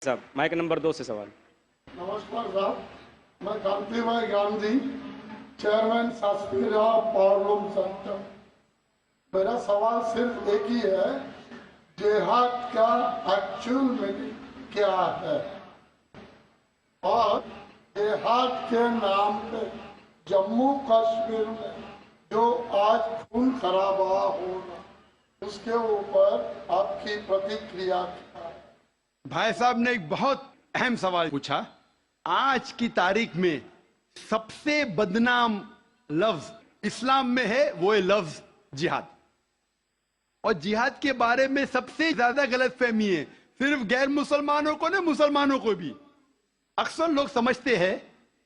साहब mic number 2 से सवाल। नमस्कार साहब, मैं कांति भाई गांधी, चेयरमैन सासपीरा पावरलूम सेंटर। मेरा सवाल सिर्फ एक ही है, जिहाद का एक्चुअल मीनिंग क्या है और जिहाद के नाम पे जम्मू कश्मीर में जो आज खून खराबा हो रहा, उसके ऊपर आपकी प्रतिक्रिया क्या है? भाई साहब ने एक बहुत अहम सवाल पूछा। आज की तारीख में सबसे बदनाम लफ्ज इस्लाम में है, वो है लफ्ज जिहाद। और जिहाद के बारे में सबसे ज्यादा गलतफहमी है, सिर्फ गैर मुसलमानों को नहीं, मुसलमानों को भी। अक्सर लोग समझते हैं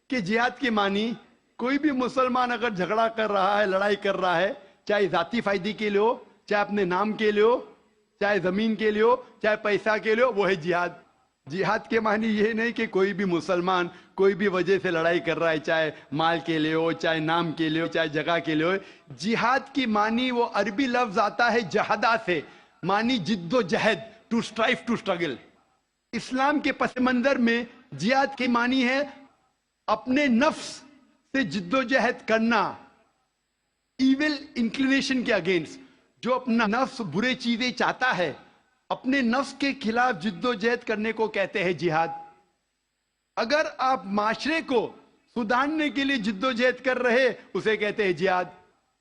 कि जिहाद की मानी कोई भी मुसलमान अगर झगड़ा कर रहा है, लड़ाई कर रहा है, चाहे जाती फायदे के लिए हो, चाहे अपने नाम के लिए हो, चाहे जमीन के लिए हो, चाहे पैसा के लिए हो, वो है जिहाद। जिहाद के मानी ये नहीं कि कोई भी मुसलमान कोई भी वजह से लड़ाई कर रहा है, चाहे माल के लिए हो, चाहे नाम के लिए हो, चाहे जगह के लिए हो। जिहाद की मानी वो अरबी लफ्ज आता है जहदा से, मानी जिद्दोजहद, टू स्ट्राइव, टू स्ट्रगल। इस्लाम के पस मंजर में जिहाद की मानी है अपने नफ्स से जिद्दोजहद करना, इविल इंक्लिनेशन के अगेंस्ट। जो अपना नफ्स बुरे चीजें चाहता है, अपने नफ्स के खिलाफ जिद्दोजहद करने को कहते हैं जिहाद। अगर आप माशरे को सुधारने के लिए जिद्दोजहद कर रहे, उसे कहते हैं जिहाद।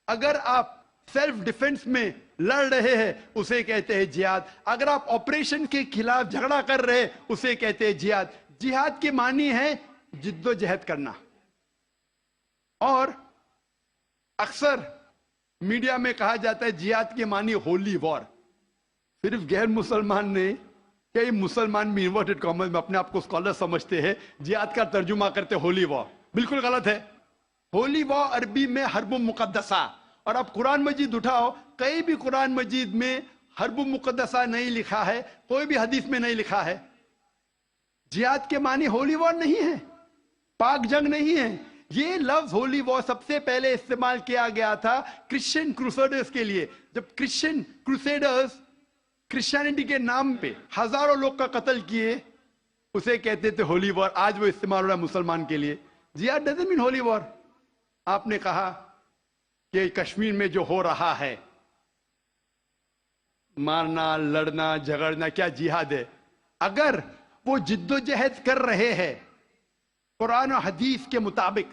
अगर आप सेल्फ डिफेंस में लड़ रहे हैं, उसे कहते हैं जिहाद। अगर आप ऑपरेशन के खिलाफ झगड़ा कर रहे, उसे कहते हैं जिहाद। जिहाद की मानी है जिद्दोजहद करना। और अक्सर मीडिया में कहा जाता है जिहाद की मानी होली वॉर। सिर्फ गैर मुसलमान ने, कई मुसलमान भी इन्वर्टेड कॉमर्स में अपने आप को स्कॉलर समझते हैं, जिहाद का तर्जुमा करते होली वॉर। बिल्कुल गलत है। होली वॉर अरबी में हर्ब मुकद्दसा, और आप कुरान मजीद उठाओ, कहीं भी कुरान मजीद में हर्ब मुकद्दसा नहीं लिखा है, कोई भी हदीस में नहीं लिखा है। जिहाद के मानी होली वॉर नहीं है, पाक जंग नहीं है। ये लफ्ज होली वॉर सबसे पहले इस्तेमाल किया गया था क्रिश्चियन क्रूसेडर्स के लिए। जब क्रिश्चियन क्रूसेडर्स क्रिश्चियनिटी के नाम पे हजारों लोग का कत्ल किए, उसे कहते थे होली वॉर। आज वो इस्तेमाल हो रहा है मुसलमान के लिए। जिहाद डजंट मीन होली वॉर। आपने कहा कि कश्मीर में जो हो रहा है, मारना, लड़ना, झगड़ना, क्या जिहाद है? अगर वो जिद्दोजहद कर रहे हैं कुरान और हदीस के मुताबिक,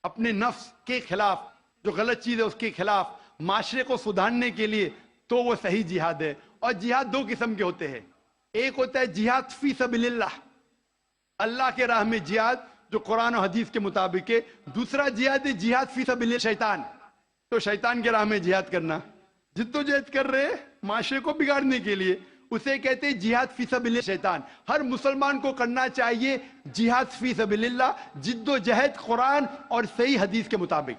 अपने नफ्स के खिलाफ, जो गलत चीज है उसके खिलाफ, माशरे को सुधारने के लिए, तो वो सही जिहाद है। और जिहाद दो किस्म के होते हैं। एक होता है जिहाद फी सबीलिल्लाह, अल्लाह के राह में जिहाद, जो कुरान और हदीस के मुताबिक है। दूसरा जिहाद है जिहाद फी सबीलिल्लाह शैतान, तो शैतान के राह में जिहाद करना। जिद्दोजहद कर रहे माशरे को बिगाड़ने के लिए, उसे कहते हैं जिहाद फी सबीलिल्लाह शैतान। हर मुसलमान को करना चाहिए जिहाद फी सबीलिल्लाह, जिद्दोजहद कुरान और सही हदीस के मुताबिक।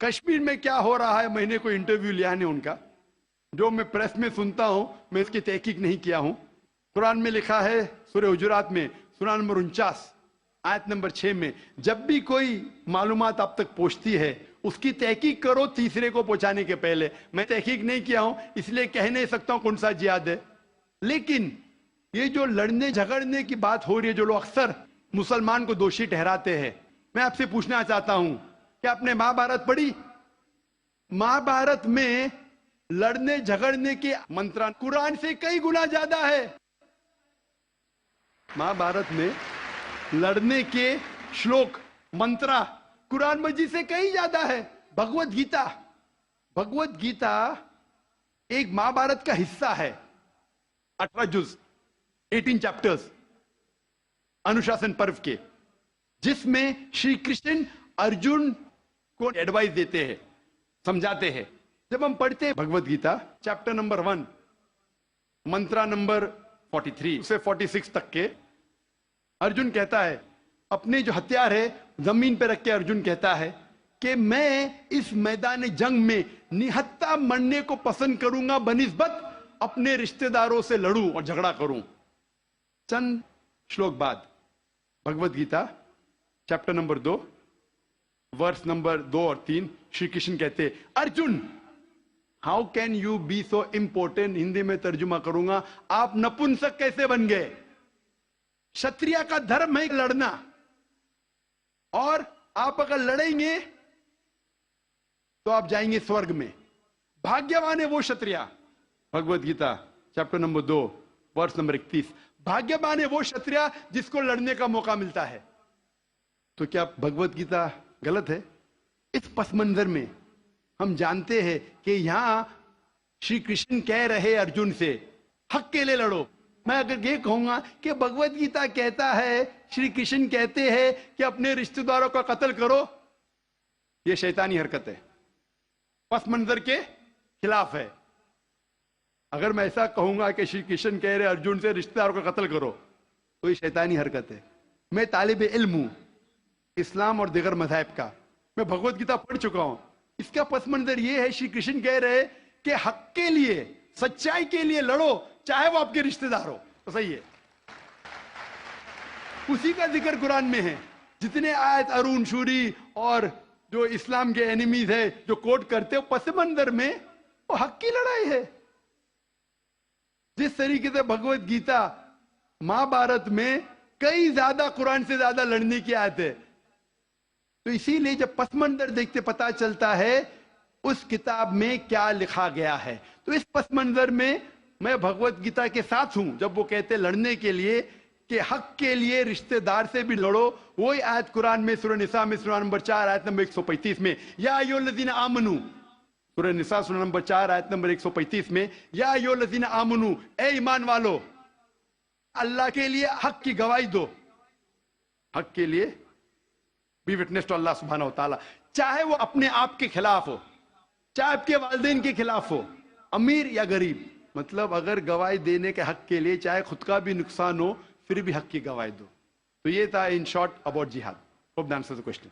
कश्मीर में क्या हो रहा है, मैंने कोई इंटरव्यू लिया नहीं उनका, जो मैं प्रेस में सुनता हूं, मैं इसकी तहकीक नहीं किया हूं। कुरान में लिखा है सूरह हुजुरात में, सूरह नंबर 49 आयत नंबर 6 में, जब भी कोई मालूमात आप तक पहुंचती है, उसकी तहकीक करो तीसरे को पहुंचाने के पहले। मैं तहकीक नहीं किया हूं, इसलिए कह नहीं सकता हूं कौन सा जिहाद है। लेकिन ये जो लड़ने झगड़ने की बात हो रही है, जो लोग अक्सर मुसलमान को दोषी ठहराते हैं, मैं आपसे पूछना चाहता हूं कि आपने महाभारत पढ़ी? महाभारत में लड़ने झगड़ने के मंत्र कुरान से कई गुना ज्यादा है। महाभारत में लड़ने के श्लोक, मंत्र कुरान मजीद से कई ज्यादा है। भगवत गीता, भगवत गीता एक महाभारत का हिस्सा है, 18 जुज, 18 चैप्टर्स, अनुशासन पर्व के, जिसमें श्री कृष्ण अर्जुन को एडवाइस देते हैं, समझाते हैं। जब हम पढ़ते हैं भगवत गीता चैप्टर नंबर 1, मंत्रा नंबर 43 से 46 तक के, अर्जुन कहता है, अपने जो हथियार है जमीन पे रख के अर्जुन कहता है कि मैं इस मैदान जंग में निहत्था मरने को पसंद करूंगा बनिस्बत अपने रिश्तेदारों से लड़ूं और झगड़ा करूं। चंद श्लोक बाद Bhagavad Gita chapter number 2 verse number 2 और 3 श्री कृष्ण कहते, Arjun how can you be so important. Hindi में तर्जुमा करूंगा, आप नपुंसक कैसे बन गए? क्षत्रिय का धर्म है लड़ना, और आप अगर लड़ेंगे तो आप जाएंगे स्वर्ग में। भाग्यवान है वो क्षत्रिय, भगवत गीता चैप्टर नंबर 2 वर्ष नंबर 31। भाग्यवान है वो क्षत्रिय जिसको लड़ने का मौका मिलता है। तो क्या भगवत गीता गलत है? इस पस मंजर में हम जानते हैं कि यहां श्री कृष्ण कह रहे अर्जुन से हक के लिए लड़ो। मैं अगर ये कहूंगा कि भगवत गीता कहता है, श्री कृष्ण कहते हैं कि अपने रिश्तेदारों का कत्ल करो, ये शैतानी हरकत है, पस मंजर के खिलाफ है। अगर मैं ऐसा कहूंगा कि श्री कृष्ण कह रहे अर्जुन से रिश्तेदारों का कत्ल करो, तो ये शैतानी हरकत है। मैं तालिब इल्म हूं इस्लाम और दिगर मज़हब का, मैं भगवत गीता पढ़ चुका हूं। इसका पस मंजर ये है, श्री कृष्ण कह रहे कि हक के लिए, सच्चाई के लिए लड़ो, चाहे वो आपके रिश्तेदार हो। तो सही है, उसी का जिक्र कुरान में है। जितने आयत अरुण शूरी और जो इस्लाम के एनिमीज है जो कोट करते हो, पस मंजर में वो हक की लड़ाई है। जिस तरीके से भगवत गीता महाभारत में कई ज्यादा कुरान से ज्यादा लड़ने की आयत है, तो इसीलिए जब पस मंजर देखते पता चलता है उस किताब में क्या लिखा गया है। तो इस पस मंजर में मैं भगवत गीता के साथ हूं जब वो कहते लड़ने के लिए कि हक के लिए रिश्तेदार से भी लड़ो। वही आयत कुरान में सूरह निसा में सूरह नंबर 4 आयत नंबर 135 में, या अय्युहल्लज़ीना आमनू, सूरह निसा सूरह नंबर 4 आयत नंबर 135 में, या अय्युहल्लज़ीना आमनू, ए ईमान वालो, अल्लाह के लिए हक की गवाही दो। हक के लिए बी विटनेस टू अल्लाह सुब्हानहू व तआला, चाहे वो अपने आप के खिलाफ हो, चाहे आपके वालिदैन के खिलाफ हो, अमीर या गरीब। मतलब अगर गवाही देने के हक के लिए चाहे खुद का भी नुकसान हो, फिर भी हक की गवाही दो। तो ये था इन शॉर्ट अबाउट जिहाद। Hope that answers the question.